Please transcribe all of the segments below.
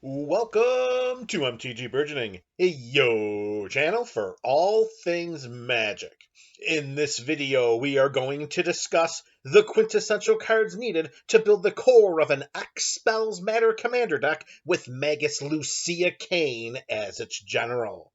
Welcome to MTG Burgeoning, your channel for all things magic. In this video, we are going to discuss the quintessential cards needed to build the core of an X-matters commander deck with Magus Lucea Kane as its general.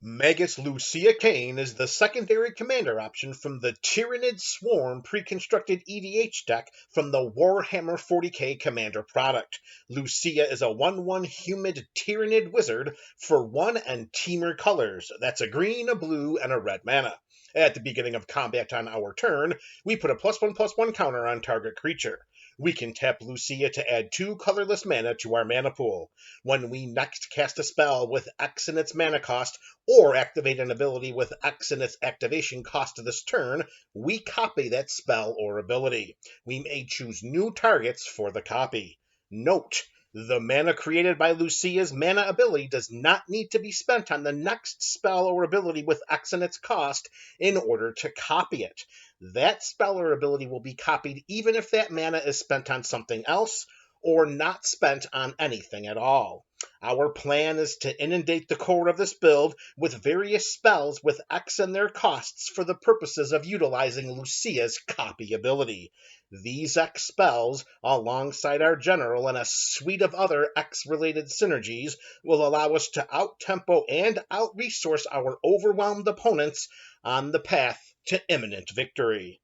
Magus Lucea Kane is the secondary commander option from the Tyrannid Swarm pre-constructed EDH deck from the Warhammer 40k Commander product. Lucea is a 1/1 humid Tyrannid wizard for 1 and Temur colors. That's a green, a blue, and a red mana. At the beginning of combat on our turn, we put a +1/+1 counter on target creature. We can tap Lucea to add 2 colorless mana to our mana pool. When we next cast a spell with X in its mana cost, or activate an ability with X in its activation cost this turn, we copy that spell or ability. We may choose new targets for the copy. Note: the mana created by Lucea's mana ability does not need to be spent on the next spell or ability with X in its cost in order to copy it. That spell or ability will be copied even if that mana is spent on something else or not spent on anything at all. Our plan is to inundate the core of this build with various spells with X and their costs for the purposes of utilizing Lucea's copy ability. These X spells, alongside our general and a suite of other X-related synergies, will allow us to out-tempo and out-resource our overwhelmed opponents on the path to imminent victory.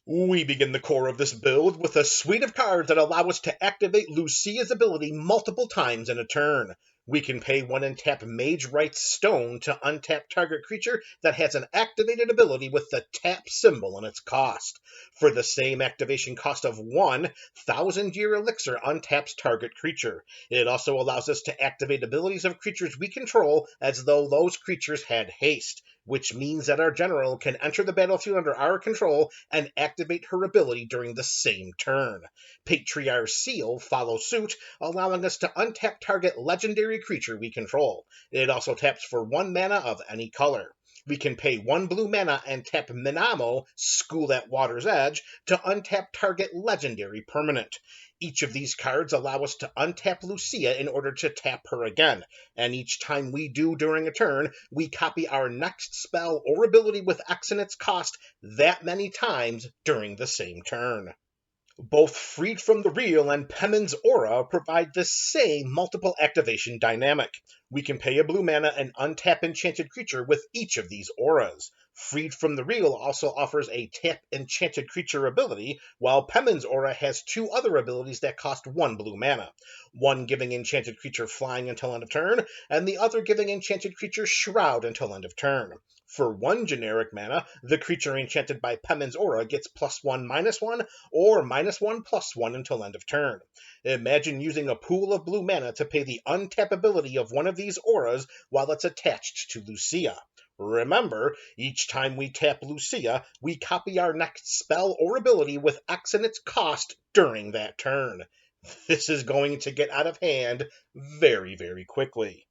We begin the core of this build with a suite of cards that allow us to activate Lucea's ability multiple times in a turn. We can pay 1 and tap Mage Right's Stone to untap target creature that has an activated ability with the tap symbol in its cost. For the same activation cost of 1, Thousand Year Elixir untaps target creature. It also allows us to activate abilities of creatures we control as though those creatures had haste, which means that our general can enter the battlefield under our control and activate her ability during the same turn. Patriarch's Seal follows suit, allowing us to untap target legendary creature we control. It also taps for 1 mana of any color. We can pay 1 blue mana and tap Minamo, School at Water's Edge, to untap target legendary permanent. Each of these cards allow us to untap Lucea in order to tap her again, and each time we do during a turn, we copy our next spell or ability with X in its cost that many times during the same turn. Both Freed from the Real and Pemin's Aura provide the same multiple activation dynamic. We can pay a blue mana and untap enchanted creature with each of these auras. Freed from the Real also offers a tap enchanted creature ability, while Pemin's Aura has 2 other abilities that cost 1 blue mana. One giving enchanted creature flying until end of turn, and the other giving enchanted creature shroud until end of turn. For 1 generic mana, the creature enchanted by Pemin's Aura gets +1/-1 or -1/+1 until end of turn. Imagine using a pool of blue mana to pay the untap ability of one of these auras while it's attached to Lucea. Remember, each time we tap Lucea, we copy our next spell or ability with X in its cost during that turn. This is going to get out of hand very, very quickly.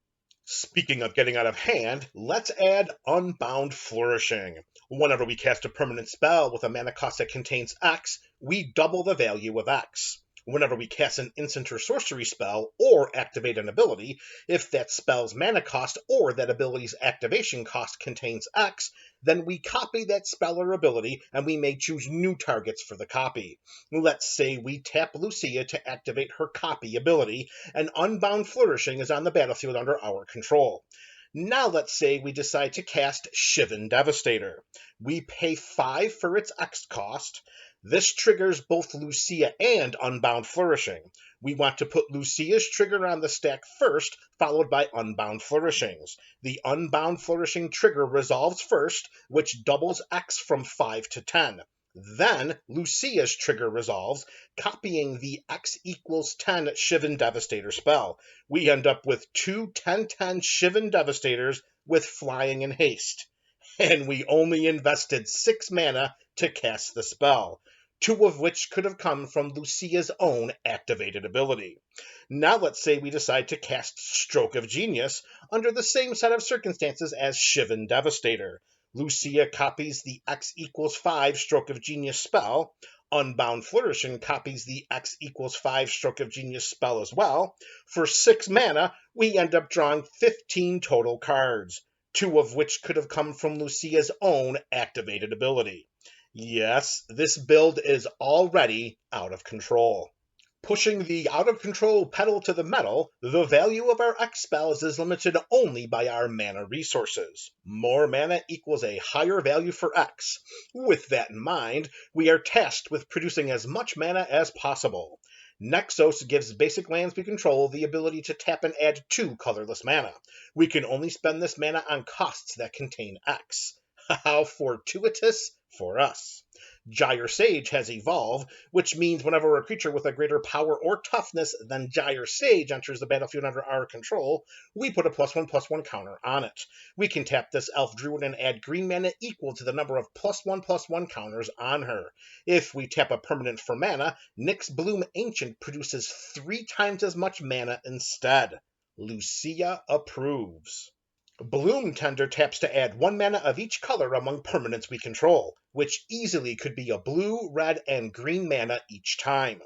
Speaking of getting out of hand, let's add Unbound Flourishing. Whenever we cast a permanent spell with a mana cost that contains X, we double the value of X. Whenever we cast an instant or sorcery spell or activate an ability, if that spell's mana cost or that ability's activation cost contains X, then we copy that spell or ability and we may choose new targets for the copy. Let's say we tap Lucea to activate her copy ability, and Unbound Flourishing is on the battlefield under our control. Now let's say we decide to cast Shivan Devastator. We pay 5 for its X cost. This triggers both Lucea and Unbound Flourishing. We want to put Lucea's trigger on the stack first, followed by Unbound Flourishing's. The Unbound Flourishing trigger resolves first, which doubles X from 5 to 10. Then Lucea's trigger resolves, copying the X=10 Shivan Devastator spell. We end up with two 10/10 Shivan Devastators with flying and haste. And we only invested 6 mana to cast the spell, 2 of which could have come from Lucea's own activated ability. Now let's say we decide to cast Stroke of Genius under the same set of circumstances as Shivan Devastator. Lucea copies the X=5 Stroke of Genius spell. Unbound Flourishing copies the X=5 Stroke of Genius spell as well. For 6 mana, we end up drawing 15 total cards, 2 of which could have come from Lucea's own activated ability. Yes, this build is already out of control. Pushing the out-of-control pedal to the metal, the value of our X spells is limited only by our mana resources. More mana equals a higher value for X. With that in mind, we are tasked with producing as much mana as possible. Nexos gives basic lands we control the ability to tap and add 2 colorless mana. We can only spend this mana on costs that contain X. How fortuitous for us. Gyre Sage has Evolve, which means whenever a creature with a greater power or toughness than Gyre Sage enters the battlefield under our control, we put a +1/+1 counter on it. We can tap this Elf Druid and add green mana equal to the number of +1/+1 counters on her. If we tap a permanent for mana, Nyx Bloom Ancient produces 3 times as much mana instead. Lucea approves. Bloom Tender taps to add 1 mana of each color among permanents we control, which easily could be a blue, red, and green mana each time.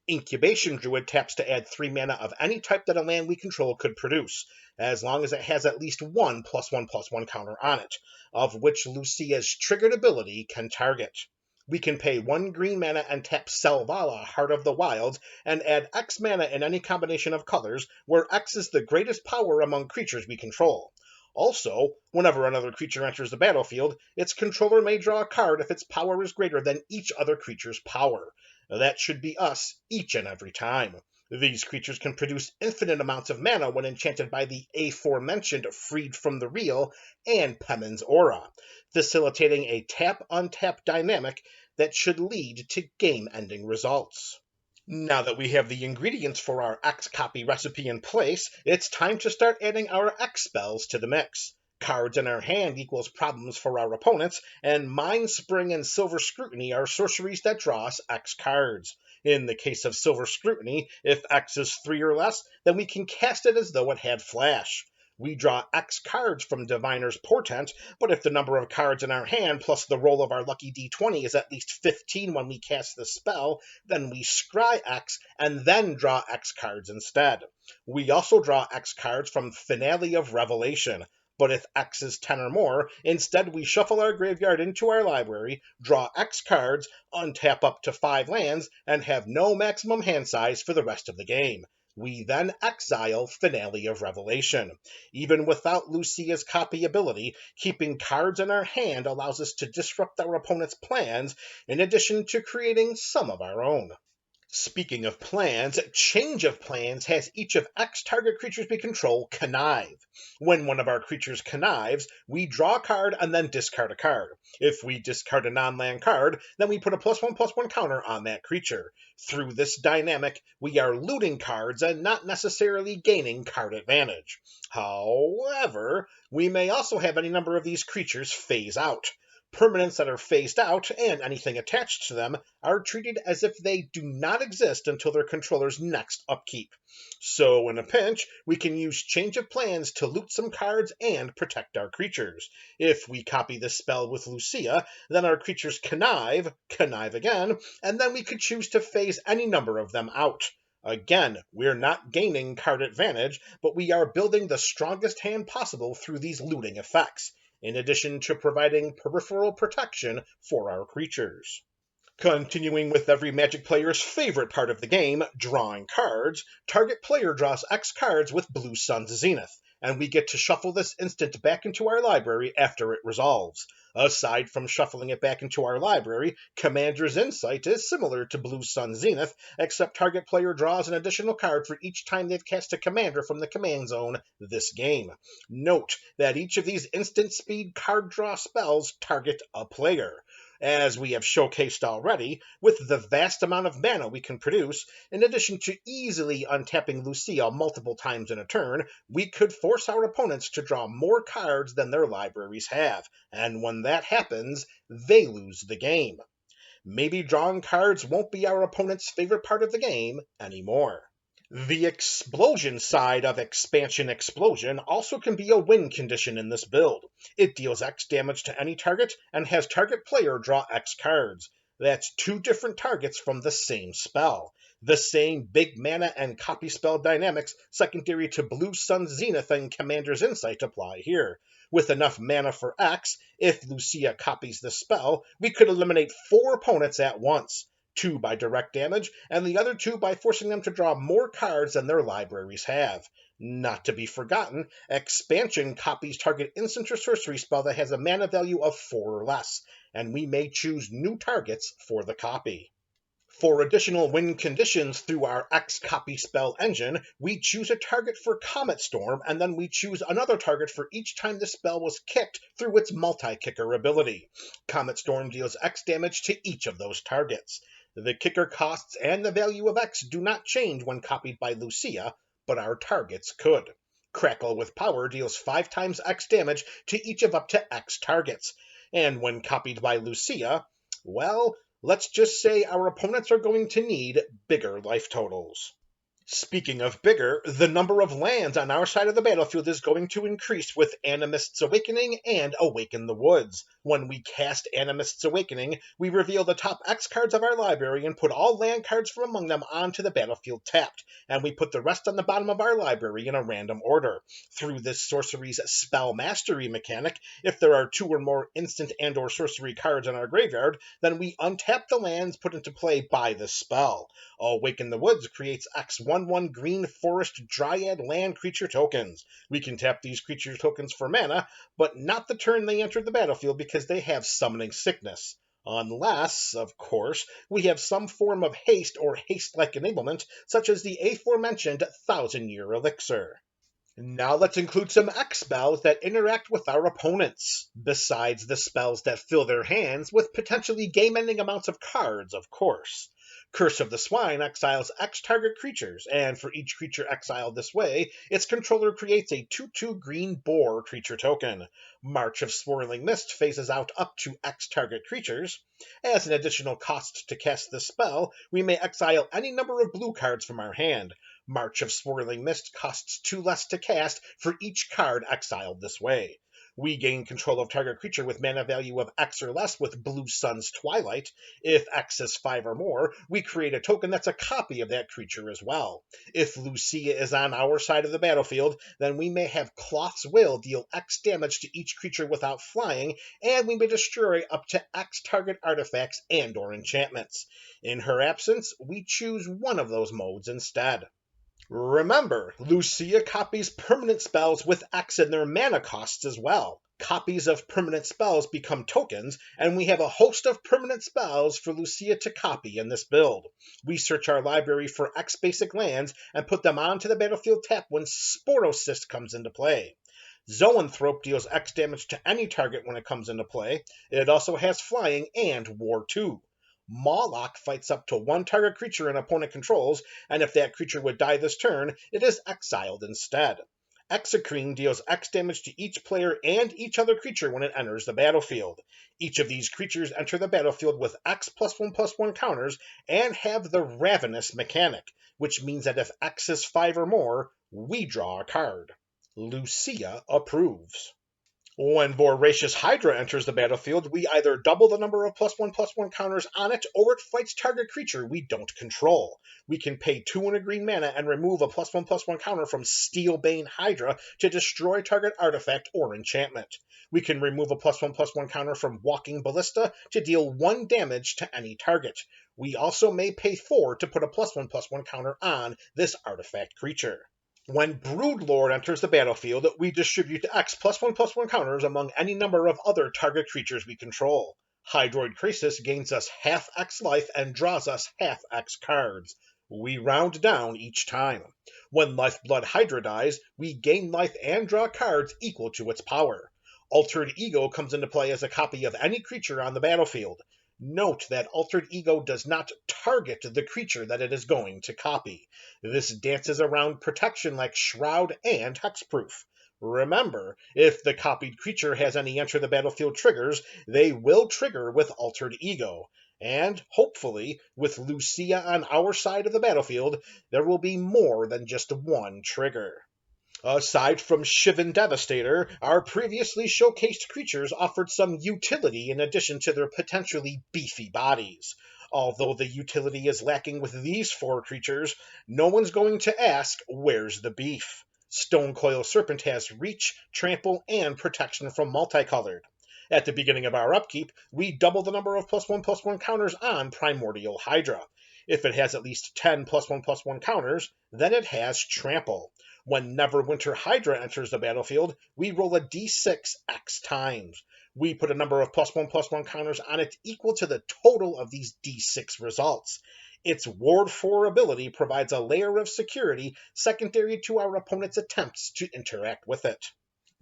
Incubation Druid taps to add 3 mana of any type that a land we control could produce, as long as it has at least 1 +1/+1 counter on it, of which Lucea's triggered ability can target. We can pay 1 green mana and tap Selvala, Heart of the Wild, and add X mana in any combination of colors, where X is the greatest power among creatures we control. Also, whenever another creature enters the battlefield, its controller may draw a card if its power is greater than each other creature's power. That should be us each and every time. These creatures can produce infinite amounts of mana when enchanted by the aforementioned Freed from the Real and Pemin's Aura, facilitating a tap-untap dynamic that should lead to game-ending results. Now that we have the ingredients for our X copy recipe in place, it's time to start adding our X spells to the mix. Cards in our hand equals problems for our opponents, and Mind Spring and Silver Scrutiny are sorceries that draw us X cards. In the case of Silver Scrutiny, if X is 3 or less, then we can cast it as though it had flash. We draw X cards from Diviner's Portent, but if the number of cards in our hand plus the roll of our lucky d20 is at least 15 when we cast the spell, then we scry X and then draw X cards instead. We also draw X cards from Finale of Revelation, but if X is 10 or more, instead we shuffle our graveyard into our library, draw X cards, untap up to 5 lands, and have no maximum hand size for the rest of the game. We then exile Finale of Revelation. Even without Lucea's copy ability, keeping cards in our hand allows us to disrupt our opponent's plans, in addition to creating some of our own. Speaking of plans, Change of Plans has each of X target creatures we control connive. When one of our creatures connives, we draw a card and then discard a card. If we discard a non-land card, then we put a +1/+1 counter on that creature. Through this dynamic, we are looting cards and not necessarily gaining card advantage. However, we may also have any number of these creatures phase out. Permanents that are phased out, and anything attached to them, are treated as if they do not exist until their controller's next upkeep. So, in a pinch, we can use Change of Plans to loot some cards and protect our creatures. If we copy this spell with Lucea, then our creatures connive again, and then we could choose to phase any number of them out. Again, we're not gaining card advantage, but we are building the strongest hand possible through these looting effects, in addition to providing peripheral protection for our creatures. Continuing with every Magic player's favorite part of the game, drawing cards, target player draws X cards with Blue Sun's Zenith, and we get to shuffle this instant back into our library after it resolves. Aside from shuffling it back into our library, Commander's Insight is similar to Blue Sun's Zenith, except target player draws an additional card for each time they've cast a commander from the command zone this game. Note that each of these instant speed card draw spells target a player. As we have showcased already, with the vast amount of mana we can produce, in addition to easily untapping Lucea multiple times in a turn, we could force our opponents to draw more cards than their libraries have, and when that happens, they lose the game. Maybe drawing cards won't be our opponent's favorite part of the game anymore. The explosion side of Expansion Explosion also can be a win condition in this build. It deals X damage to any target and has target player draw X cards. That's two different targets from the same spell. The same big mana and copy spell dynamics secondary to Blue Sun's Zenith and Commander's Insight apply here. With enough mana for X, if Lucea copies the spell, we could eliminate 4 opponents at once. 2 by direct damage, and the other 2 by forcing them to draw more cards than their libraries have. Not to be forgotten, Expansion copies target instant or sorcery spell that has a mana value of 4 or less, and we may choose new targets for the copy. For additional win conditions through our X copy spell engine, we choose a target for Comet Storm, and then we choose another target for each time the spell was kicked through its multi-kicker ability. Comet Storm deals X damage to each of those targets. The kicker costs and the value of X do not change when copied by Lucea, but our targets could. Crackle with Power deals 5 times X damage to each of up to X targets, and when copied by Lucea, well, let's just say our opponents are going to need bigger life totals. Speaking of bigger, the number of lands on our side of the battlefield is going to increase with Animist's Awakening and Awaken the Woods. When we cast Animist's Awakening, we reveal the top X cards of our library and put all land cards from among them onto the battlefield tapped, and we put the rest on the bottom of our library in a random order. Through this sorcery's Spell Mastery mechanic, if there are 2 or more instant and or sorcery cards in our graveyard, then we untap the lands put into play by the spell. Awaken the Woods creates X 1/1 green forest dryad land creature tokens. We can tap these creature tokens for mana, but not the turn they enter the battlefield because they have summoning sickness. Unless, of course, we have some form of haste or haste-like enablement, such as the aforementioned 1,000-year elixir. Now let's include some X spells that interact with our opponents, besides the spells that fill their hands with potentially game-ending amounts of cards, of course. Curse of the Swine exiles X target creatures, and for each creature exiled this way, its controller creates a 2/2 green boar creature token. March of Swirling Mist phases out up to X target creatures. As an additional cost to cast this spell, we may exile any number of blue cards from our hand. March of Swirling Mist costs 2 less to cast for each card exiled this way. We gain control of target creature with mana value of X or less with Blue Sun's Twilight. If X is 5 or more, we create a token that's a copy of that creature as well. If Lucea is on our side of the battlefield, then we may have Cloth's Will deal X damage to each creature without flying, and we may destroy up to X target artifacts and or enchantments. In her absence, we choose one of those modes instead. Remember, Lucea copies permanent spells with X in their mana costs as well. Copies of permanent spells become tokens, and we have a host of permanent spells for Lucea to copy in this build. We search our library for X basic lands and put them onto the battlefield tap when Sporosis comes into play. Zoanthrope deals X damage to any target when it comes into play. It also has flying and War 2. Mawloc fights up to 1 target creature an opponent controls, and if that creature would die this turn, it is exiled instead. Exocrine deals X damage to each player and each other creature when it enters the battlefield. Each of these creatures enter the battlefield with X +1/+1 counters and have the Ravenous mechanic, which means that if X is 5 or more, we draw a card. Lucea approves. When Voracious Hydra enters the battlefield, we either double the number of +1/+1 counters on it, or it fights target creature we don't control. We can pay 2 and a green mana and remove a +1/+1 counter from Steelbane Hydra to destroy target artifact or enchantment. We can remove a +1/+1 counter from Walking Ballista to deal 1 damage to any target. We also may pay 4 to put a +1/+1 counter on this artifact creature. When Broodlord enters the battlefield, we distribute X +1/+1 counters among any number of other target creatures we control. Hydroid Krasis gains us half X life and draws us half X cards. We round down each time. When Lifeblood Hydra dies, we gain life and draw cards equal to its power. Altered Ego comes into play as a copy of any creature on the battlefield. Note that Altered Ego does not target the creature that it is going to copy. This dances around protection like Shroud and Hexproof. Remember, if the copied creature has any enter the battlefield triggers, they will trigger with Altered Ego. And, hopefully, with Lucea on our side of the battlefield, there will be more than just one trigger. Aside from Shivan Devastator, our previously showcased creatures offered some utility in addition to their potentially beefy bodies. Although the utility is lacking with these 4 creatures, no one's going to ask, where's the beef? Stonecoil Serpent has reach, trample, and protection from multicolored. At the beginning of our upkeep, we double the number of +1/+1 counters on Primordial Hydra. If it has at least 10 +1/+1 counters, then it has trample. When Neverwinter Hydra enters the battlefield, we roll a d6 X times. We put a number of +1/+1 counters on it equal to the total of these d6 results. Its Ward 4 ability provides a layer of security secondary to our opponent's attempts to interact with it.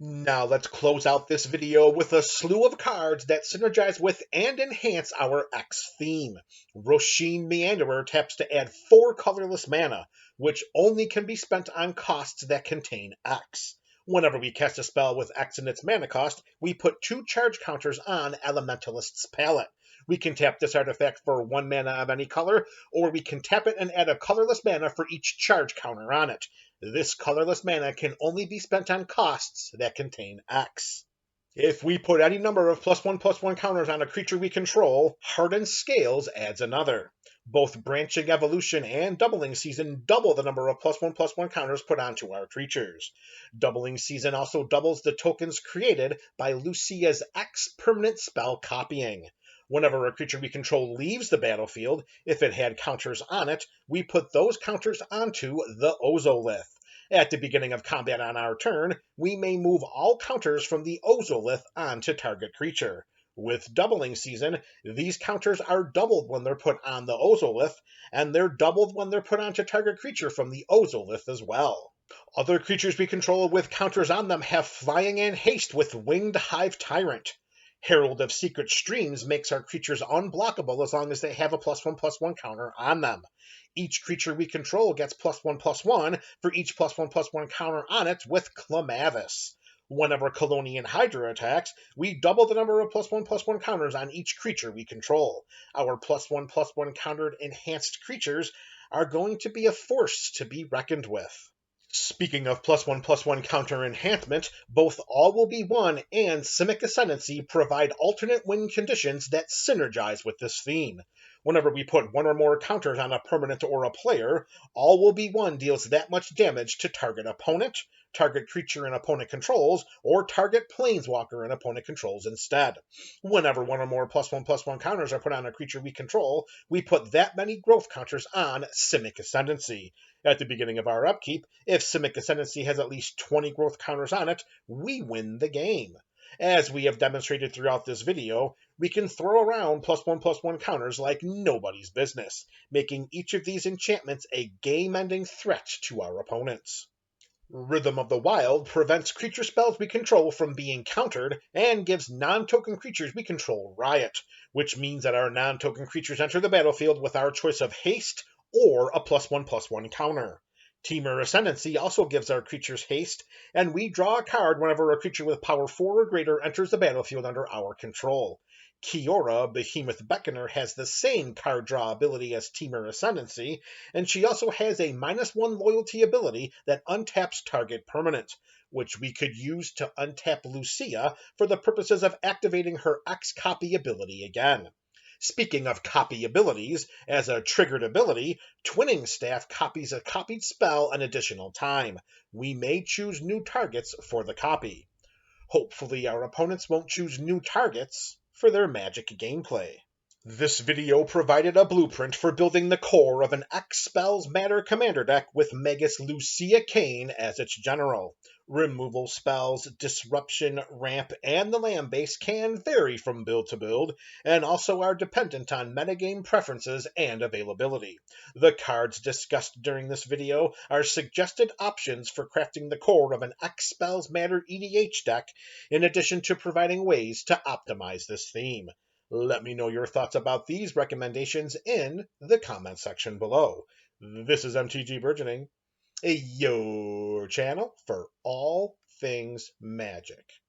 Now let's close out this video with a slew of cards that synergize with and enhance our X theme. Roshin Meanderer taps to add 4 colorless mana, which only can be spent on costs that contain X. Whenever we cast a spell with X in its mana cost, we put 2 charge counters on Elementalist's Palette. We can tap this artifact for 1 mana of any color, or we can tap it and add a colorless mana for each charge counter on it. This colorless mana can only be spent on costs that contain X. If we put any number of +1/+1 counters on a creature we control, Hardened Scales adds another. Both Branching Evolution and Doubling Season double the number of +1/+1 counters put onto our creatures. Doubling Season also doubles the tokens created by Lucea's X permanent spell copying. Whenever a creature we control leaves the battlefield, if it had counters on it, we put those counters onto the Ozolith. At the beginning of combat on our turn, we may move all counters from the Ozolith onto target creature. With Doubling Season, these counters are doubled when they're put on the Ozolith, and they're doubled when they're put onto target creature from the Ozolith as well. Other creatures we control with counters on them have flying and haste with Winged Hive Tyrant. Herald of Secret Streams makes our creatures unblockable as long as they have a +1/+1 counter on them. Each creature we control gets +1/+1 for each +1/+1 counter on it with Clemavis. Whenever Colonian Hydra attacks, we double the number of +1/+1 counters on each creature we control. Our +1/+1 countered enhanced creatures are going to be a force to be reckoned with. Speaking of +1/+1 counter enhancement, both All Will Be One and Simic Ascendancy provide alternate win conditions that synergize with this theme. Whenever we put 1 or more counters on a permanent or a player, All Will Be One deals that much damage to target opponent, target creature an opponent controls, or target planeswalker an opponent controls instead. Whenever 1 or more +1/+1 counters are put on a creature we control, we put that many growth counters on Simic Ascendancy. At the beginning of our upkeep, if Simic Ascendancy has at least 20 growth counters on it, we win the game. As we have demonstrated throughout this video, we can throw around +1/+1 counters like nobody's business, making each of these enchantments a game-ending threat to our opponents. Rhythm of the Wild prevents creature spells we control from being countered and gives non-token creatures we control Riot, which means that our non-token creatures enter the battlefield with our choice of haste or a +1/+1 counter. Temur Ascendancy also gives our creatures haste, and we draw a card whenever a creature with power 4 or greater enters the battlefield under our control. Kiora, Behemoth Beckoner, has the same card draw ability as Temur Ascendancy, and she also has a -1 loyalty ability that untaps target permanent, which we could use to untap Lucea for the purposes of activating her X-copy ability again. Speaking of copy abilities, as a triggered ability, Twinning Staff copies a copied spell an additional time. We may choose new targets for the copy. Hopefully our opponents won't choose new targets for their Magic gameplay. This video provided a blueprint for building the core of an X-Spells Matter commander deck with Magus Lucea Kane as its general. Removal spells, disruption, ramp, and the land base can vary from build to build, and also are dependent on metagame preferences and availability. The cards discussed during this video are suggested options for crafting the core of an X-Spells Matter EDH deck, in addition to providing ways to optimize this theme. Let me know your thoughts about these recommendations in the comment section below. This is MTG Burgeoning, your channel for all things magic.